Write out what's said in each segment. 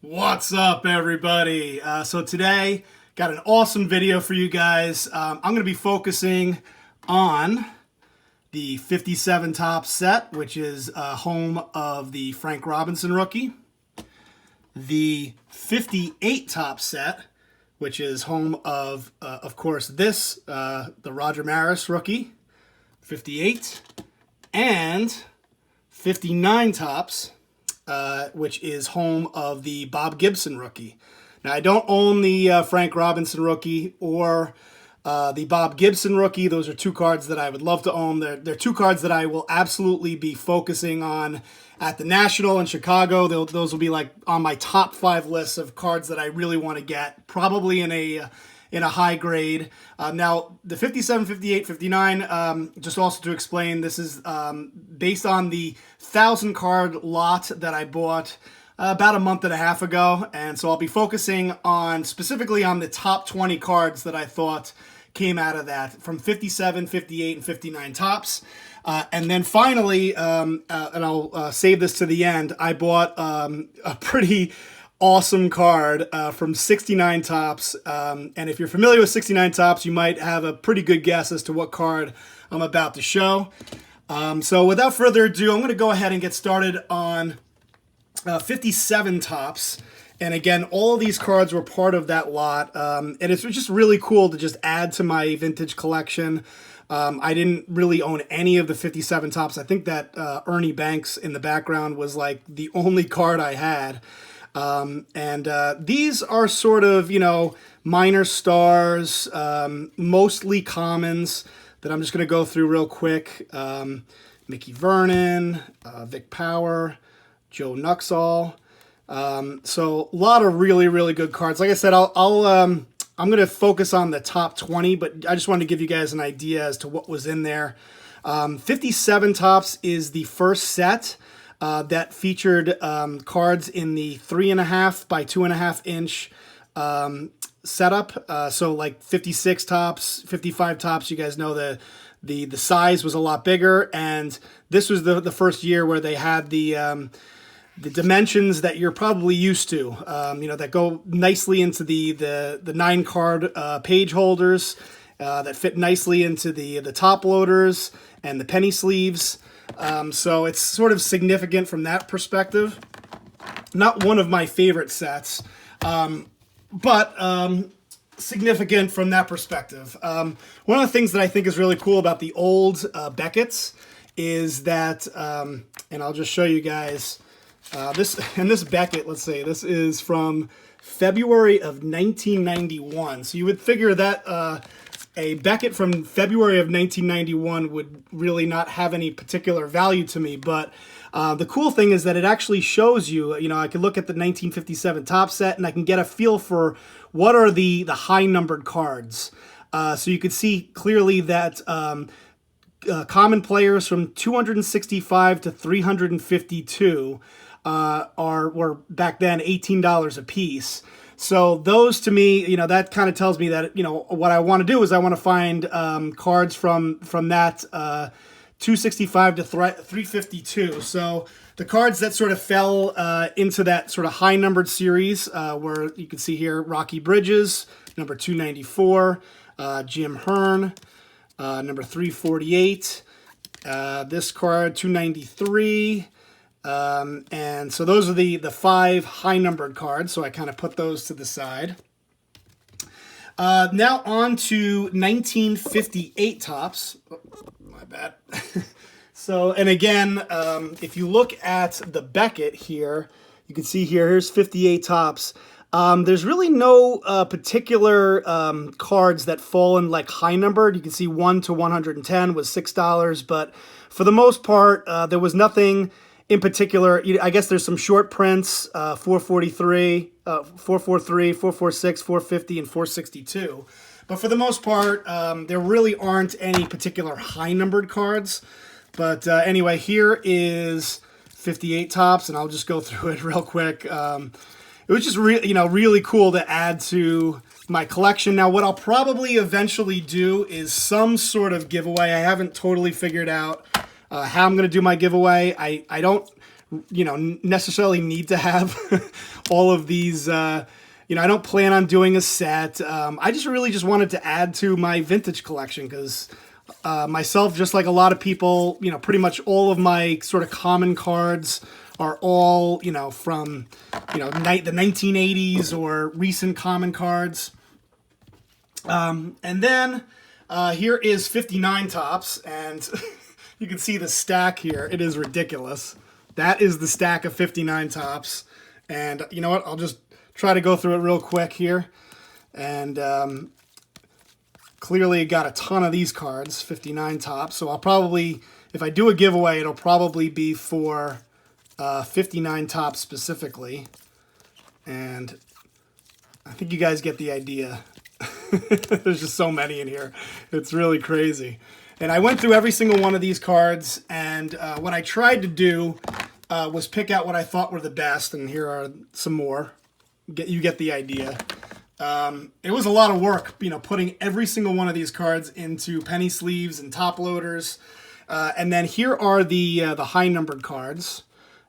What's up, everybody? So today, got an awesome video for you guys. I'm going to be focusing on the 57 top set, which is home of the Frank Robinson rookie. The 58 top set, which is home of course, the Roger Maris rookie, 58, and 59 tops, which is home of the Bob Gibson rookie. Now, I don't own the Frank Robinson rookie or the Bob Gibson rookie. Those are two cards that I would love to own. They're two cards that I will absolutely be focusing on at the National in Chicago. Those will be like on my top 5 lists of cards that I really want to get, probably in a high grade. Now, the 57, 58, 59, just also to explain, this is based on the 1,000 card lot that I bought about a month and a half ago. And so I'll be focusing on specifically on the top 20 cards that I thought came out of that from 57, 58, and 59 tops. And then finally, and I'll save this to the end, I bought a pretty awesome card from 69 tops. And if you're familiar with 69 tops, you might have a pretty good guess as to what card I'm about to show. So without further ado, I'm going to go ahead and get started on 57 tops. And again, all of these cards were part of that lot. And it's just really cool to just add to my vintage collection. I didn't really own any of the 57 tops. I think that Ernie Banks in the background was like the only card I had. These are sort of, minor stars, mostly commons that I'm just going to go through real quick. Mickey Vernon, Vic Power, Joe Nuxall. So a lot of really, really good cards. Like I said, I'm going to focus on the top 20, but I just wanted to give you guys an idea as to what was in there. 57 tops is the first set that featured cards in the 3.5 by 2.5 inch setup. So like 56 tops, 55 tops, you guys know the size was a lot bigger, and this was the first year where they had the dimensions that you're probably used to, that go nicely into the 9 card page holders, that fit nicely into the top loaders and the penny sleeves. So it's sort of significant from that perspective. Not one of my favorite sets, but significant from that perspective. One of the things that I think is really cool about the old Beckett's is that, and I'll just show you guys, this Beckett, let's say, this is from February of 1991. So you would figure that a Beckett from February of 1991 would really not have any particular value to me. But the cool thing is that it actually shows you, I can look at the 1957 top set and I can get a feel for what are the high numbered cards. So you could see clearly that common players from 265 to 352 were back then $18 a piece. So those, to me, that kind of tells me that, what I want to do is I want to find cards from that 265 to 352. So the cards that sort of fell into that sort of high numbered series were, you can see here, Rocky Bridges, number 294, Jim Hearn, number 348, this card, 293. And so those are the 5 high numbered cards. So I kind of put those to the side. Now on to 1958 tops. Oh, my bad. So, and again, if you look at the Beckett here, you can see here's 58 tops. There's really no particular cards that fall in like high numbered. You can see 1 to 110 was $6, but for the most part, there was nothing in particular. I guess there's some short prints, 443, 443, 446, 450, and 462. But for the most part, there really aren't any particular high-numbered cards. But anyway, here is 58 tops, and I'll just go through it real quick. It was just really cool to add to my collection. Now, what I'll probably eventually do is some sort of giveaway. I haven't totally figured out how I'm going to do my giveaway. I don't necessarily need to have all of these. I don't plan on doing a set. I just wanted to add to my vintage collection because myself, just like a lot of people, pretty much all of my sort of common cards are all, from, the 1980s or recent common cards. And then here is 59 Topps, and you can see the stack here. It is ridiculous. That is the stack of 59 Topps. And you know what? I'll just try to go through it real quick here. And clearly got a ton of these cards, 59 Topps. So I'll probably, if I do a giveaway, it'll probably be for 59 Topps specifically. And I think you guys get the idea. There's just so many in here. It's really crazy. And I went through every single one of these cards, and what I tried to do was pick out what I thought were the best, and here are some more. You get the idea. It was a lot of work, putting every single one of these cards into penny sleeves and top loaders. And then here are the high numbered cards.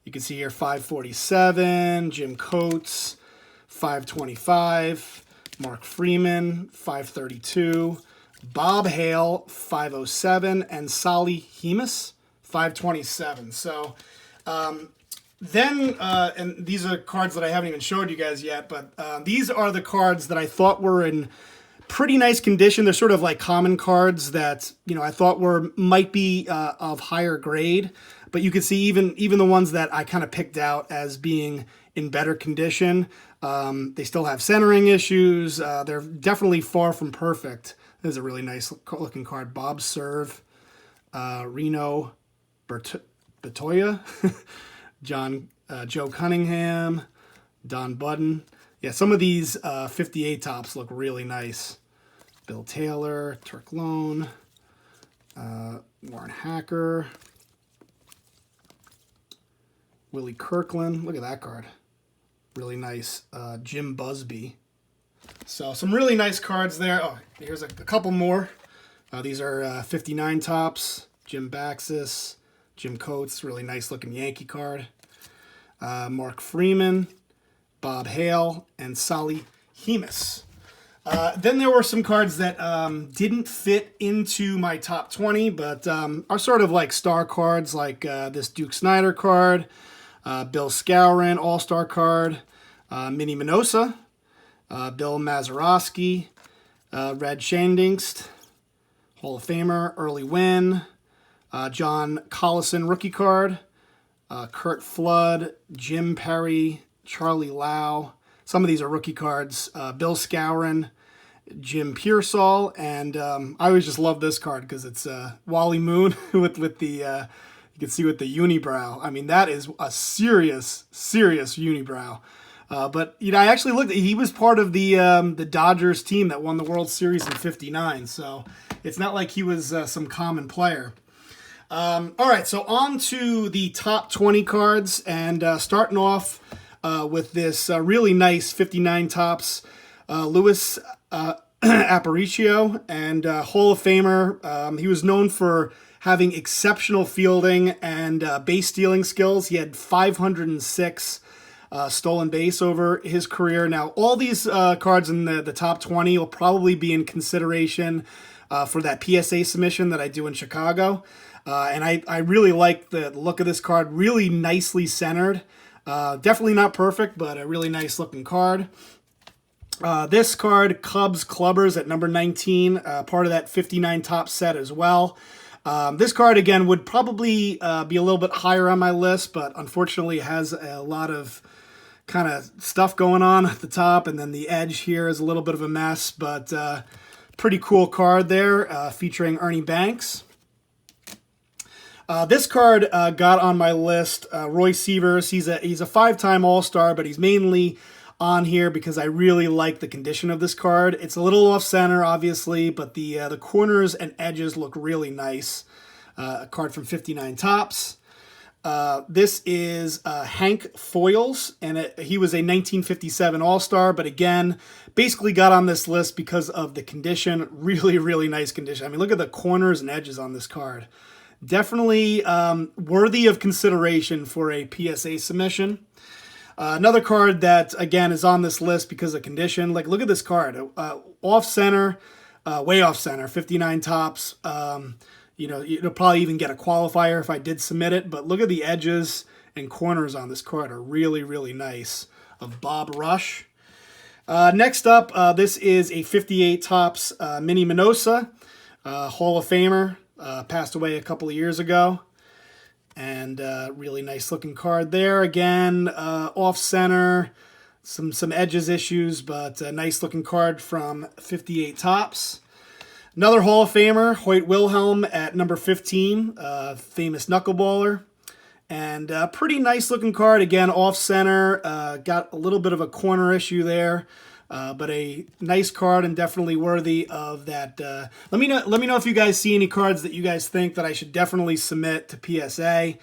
You can see here 547, Jim Coates, 525, Mark Freeman, 532, Bob Hale, 507, and Solly Hemus, 527. So and these are cards that I haven't even showed you guys yet, but these are the cards that I thought were in pretty nice condition. They're sort of like common cards that, I thought might be of higher grade, but you can see even the ones that I kind of picked out as being in better condition, they still have centering issues. They're definitely far from perfect. This is a really nice looking card. Bob Serve, Reno Bertoya, Joe Cunningham, Don Budden. Yeah, some of these 58 Topps look really nice. Bill Taylor, Turk Lone, Warren Hacker, Willie Kirkland. Look at that card. Really nice. Jim Busby. So some really nice cards there. Oh, here's a couple more. These are 59 Topps. Jim Baxis, Jim Coates, really nice looking Yankee card. Mark Freeman, Bob Hale, and Solly Hemus. Then there were some cards that didn't fit into my top 20, but are sort of like star cards, like this Duke Snider card, Bill Skowron All-Star card, Minnie Minoso, Bill Mazeroski, Red Shandingst, Hall of Famer, Early Wynn, John Collison rookie card, Curt Flood, Jim Perry, Charlie Lau. Some of these are rookie cards. Bill Skowron, Jim Pearsall, and I always just love this card because it's Wally Moon with the you can see with the unibrow. I mean, that is a serious unibrow. But I actually looked. He was part of the Dodgers team that won the World Series in '59. So it's not like he was some common player. All right, so on to the top 20 cards, and starting off with this really nice 59 Topps Luis Aparicio, and Hall of Famer. He was known for having exceptional fielding and base stealing skills. He had 506 stolen base over his career. Now, all these cards in the top 20 will probably be in consideration for that PSA submission that I do in Chicago. And I really like the look of this card. Really nicely centered. Definitely not perfect, but a really nice looking card. This card, Cubs Clubbers at number 19, part of that 59 Topps set as well. This card, again, would probably be a little bit higher on my list, but unfortunately has a lot of kind of stuff going on at the top, and then the edge here is a little bit of a mess, but pretty cool card there, featuring Ernie Banks. This card got on my list, Roy Sievers. He's a five-time All-Star, but he's mainly on here because I really like the condition of this card. It's a little off-center, obviously, but the corners and edges look really nice. A card from 59 Topps. This is Hank Foils, and he was a 1957 All-Star, but again, basically got on this list because of the condition. Really, really nice condition. I mean, look at the corners and edges on this card. Definitely worthy of consideration for a PSA submission. Another card that, again, is on this list because of condition. Like, look at this card. Off center, way off center, 59 tops. You know, it'll probably even get a qualifier if I did submit it. But look at the edges and corners on this card are really, really nice. Of Bob Rush. Next up, this is a 58 tops Minnie Minoso, Hall of Famer. Passed away a couple of years ago. And really nice looking card there. Again, off center, some edges issues, but a nice looking card from 58 tops. Another Hall of Famer, Hoyt Wilhelm at number 15, famous knuckleballer. And pretty nice looking card. Again, off center, got a little bit of a corner issue there. But a nice card and definitely worthy of that. Let me know if you guys see any cards that you guys think that I should definitely submit to PSA.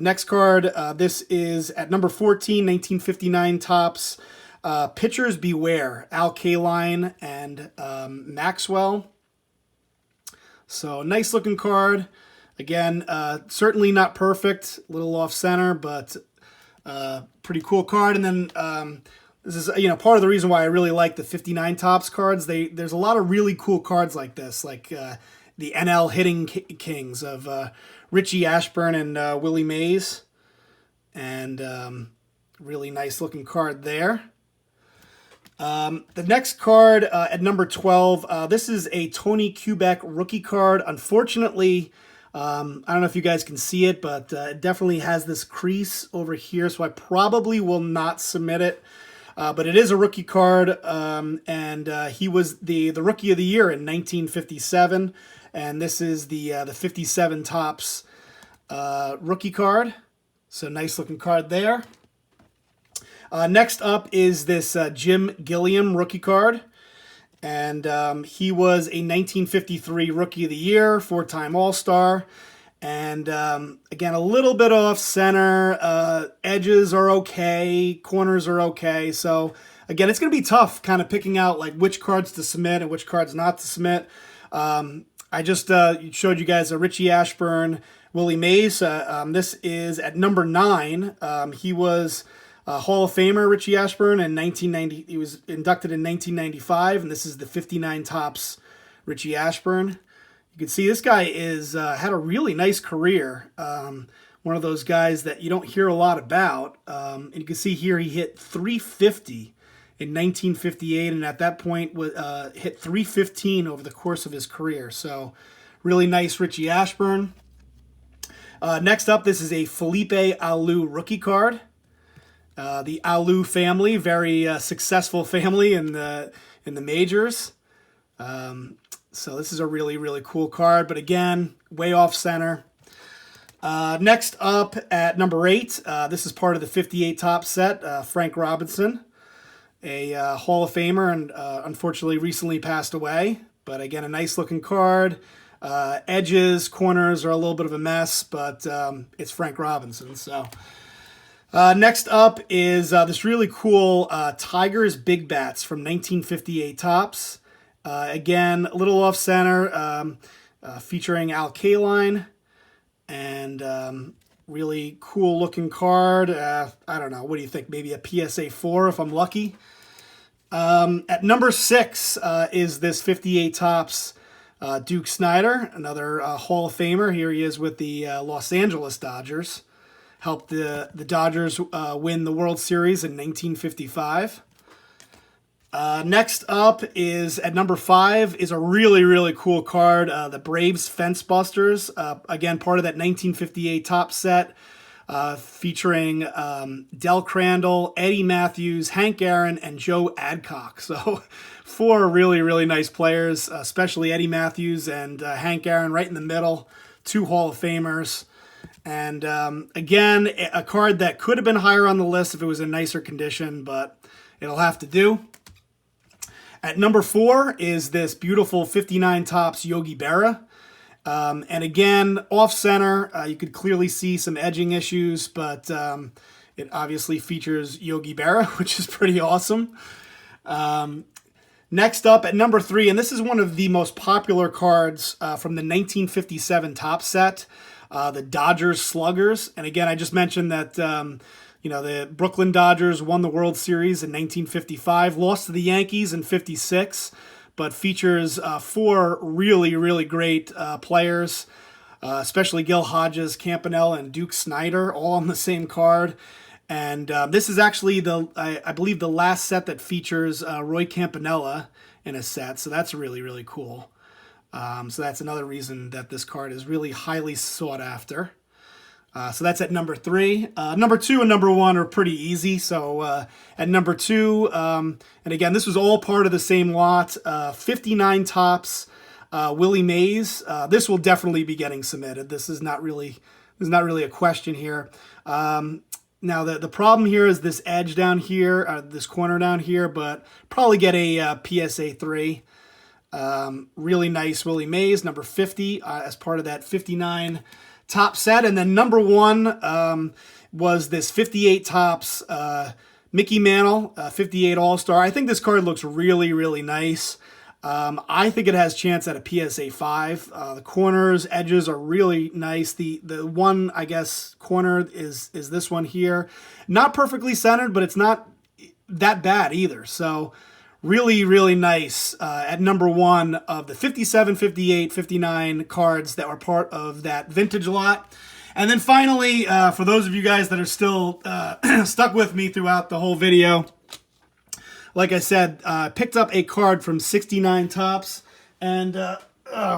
Next card, this is at number 14, 1959 tops. Pitchers Beware, Al Kaline and Maxwell. So nice looking card. Again, certainly not perfect, a little off center, but pretty cool card. And then this is, you know, part of the reason why I really like the 59 tops cards. There's a lot of really cool cards like this, like the NL Hitting Kings of Richie Ashburn and Willie Mays. And really nice looking card there. The next card at number 12, this is a Tony Kubek rookie card. Unfortunately, I don't know if you guys can see it, but it definitely has this crease over here, so I probably will not submit it. But it is a rookie card, and he was the Rookie of the Year in 1957, and this is the 57 tops rookie card. So nice looking card there. Next up is this Jim Gilliam rookie card, and he was a 1953 Rookie of the Year, 4-time All-Star. And again, a little bit off center. Edges are okay. Corners are okay. So again, it's going to be tough kind of picking out like which cards to submit and which cards not to submit. I just showed you guys a Richie Ashburn, Willie Mays. This is at number 9. He was a Hall of Famer, Richie Ashburn, in 1990. He was inducted in 1995, and this is the 59 tops Richie Ashburn. You can see this guy is had a really nice career. One of those guys that you don't hear a lot about. And you can see here he hit 350 in 1958, and at that point hit 315 over the course of his career. So really nice Richie Ashburn. Next up, this is a Felipe Alou rookie card. The Alou family, very successful family in the majors. So this is a really, really cool card, but again, way off center. Next up at number 8, this is part of the 58 top set, Frank Robinson, a Hall of Famer, and unfortunately recently passed away. But again, a nice looking card. Edges, corners are a little bit of a mess, but it's Frank Robinson. So next up is this really cool Tigers Big Bats from 1958 tops. Again, a little off center, featuring Al Kaline, and really cool looking card. I don't know, what do you think? Maybe a PSA 4 if I'm lucky. At number 6 is this 58 tops Duke Snider, another Hall of Famer. Here he is with the Los Angeles Dodgers. Helped the Dodgers win the World Series in 1955. Next up is at number 5 is a really, really cool card, the Braves Fence Busters. Again, part of that 1958 top set, featuring Del Crandall, Eddie Matthews, Hank Aaron, and Joe Adcock. So 4 really, really nice players, especially Eddie Matthews and Hank Aaron right in the middle, 2 Hall of Famers. And again, a card that could have been higher on the list if it was in nicer condition, but it'll have to do. At number 4 is this beautiful 59 tops Yogi Berra. And again, off center, you could clearly see some edging issues, but it obviously features Yogi Berra, which is pretty awesome. Next up at number 3, and this is one of the most popular cards from the 1957 Topps set, the Dodgers Sluggers. And again, I just mentioned that the Brooklyn Dodgers won the World Series in 1955, lost to the Yankees in 56, but features 4 really, really great players, especially Gil Hodges, Campanella, and Duke Snider, all on the same card. And this is actually I believe the last set that features Roy Campanella in a set, so that's really, really cool. So that's another reason that this card is really highly sought after. So that's at number 3. Number 2 and number 1 are pretty easy. So at number 2, and again, this was all part of the same lot, 59 Topps, Willie Mays. This will definitely be getting submitted. This is not really a question here. Now, the problem here is this edge down here, this corner down here, but probably get a PSA 3. Really nice Willie Mays, number 50, as part of that 59 Topps set. And then number 1 was this 58 Topps Mickey Mantle, 58 All-Star. I think this card looks really, really nice. I think it has chance at a PSA 5. The corners, edges are really nice. The one, I guess, corner is this one here. Not perfectly centered, but it's not that bad either. So really, really nice at number 1 of the 57, 58, 59 cards that were part of that vintage lot. And then finally, for those of you guys that are still stuck with me throughout the whole video, like I said, picked up a card from 69 Topps, and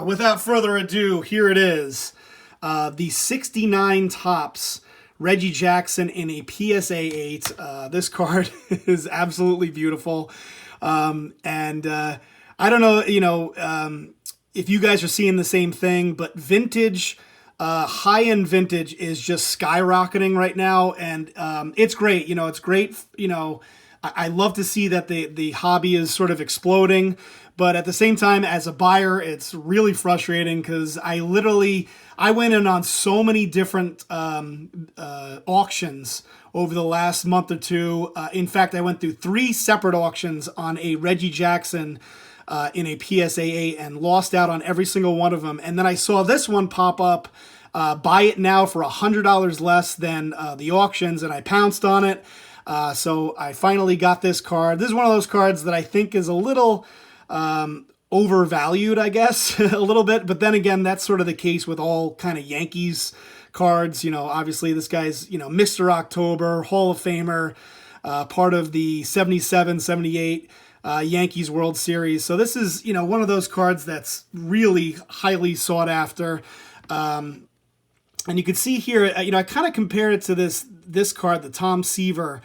without further ado, here it is. The 69 Topps Reggie Jackson in a PSA 8. This card is absolutely beautiful. And I don't know, if you guys are seeing the same thing, but vintage, high-end vintage is just skyrocketing right now, and it's great. It's great, I love to see that the hobby is sort of exploding, but at the same time, as a buyer, it's really frustrating because I went in on so many different auctions over the last month or two. In fact, I went through 3 separate auctions on a Reggie Jackson in a PSA 8 and lost out on every single one of them. And then I saw this one pop up, buy it now for $100 less than the auctions, and I pounced on it. So I finally got this card. This is one of those cards that I think is a little overvalued, I guess, a little bit. But then again, that's sort of the case with all kind of Yankees cards. Obviously this guy's, Mr. October, Hall of Famer, part of the 77, 78 Yankees World Series. So this is, one of those cards that's really highly sought after. And you can see here, I kind of compare it to this card, the Tom Seaver,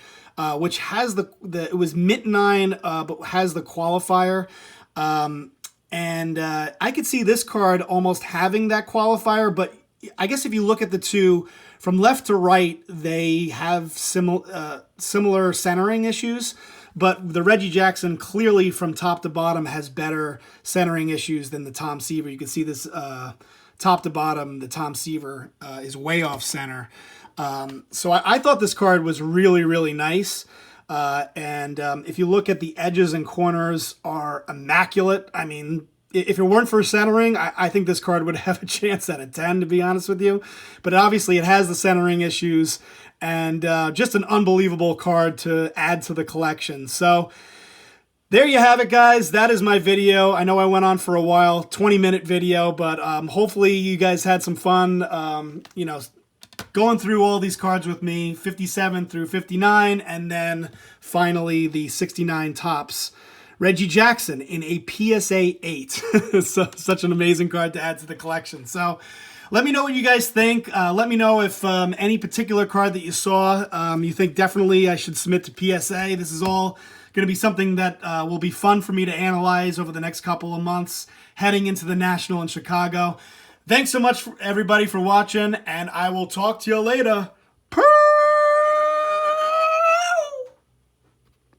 which has it was mint 9, but has the qualifier. And I could see this card almost having that qualifier, but I guess if you look at the two from left to right, they have similar centering issues. But the Reggie Jackson clearly from top to bottom has better centering issues than the Tom Seaver. You can see this top to bottom, the Tom Seaver is way off center. So I thought this card was really, really nice. And if you look at the edges and corners are immaculate. I mean, if it weren't for centering, I think this card would have a chance at a 10, to be honest with you. But obviously it has the centering issues, and just an unbelievable card to add to the collection. So there you have it, guys. That is my video. I know I went on for a while, 20-minute video, but hopefully you guys had some fun, going through all these cards with me, 57 through 59, and then finally the 69 Topps Reggie Jackson in a PSA 8. So, such an amazing card to add to the collection. So let me know what you guys think. Let me know if any particular card that you saw you think definitely I should submit to PSA. This is all going to be something that will be fun for me to analyze over the next couple of months heading into the National in Chicago. Thanks so much, everybody, for watching, and I will talk to you later.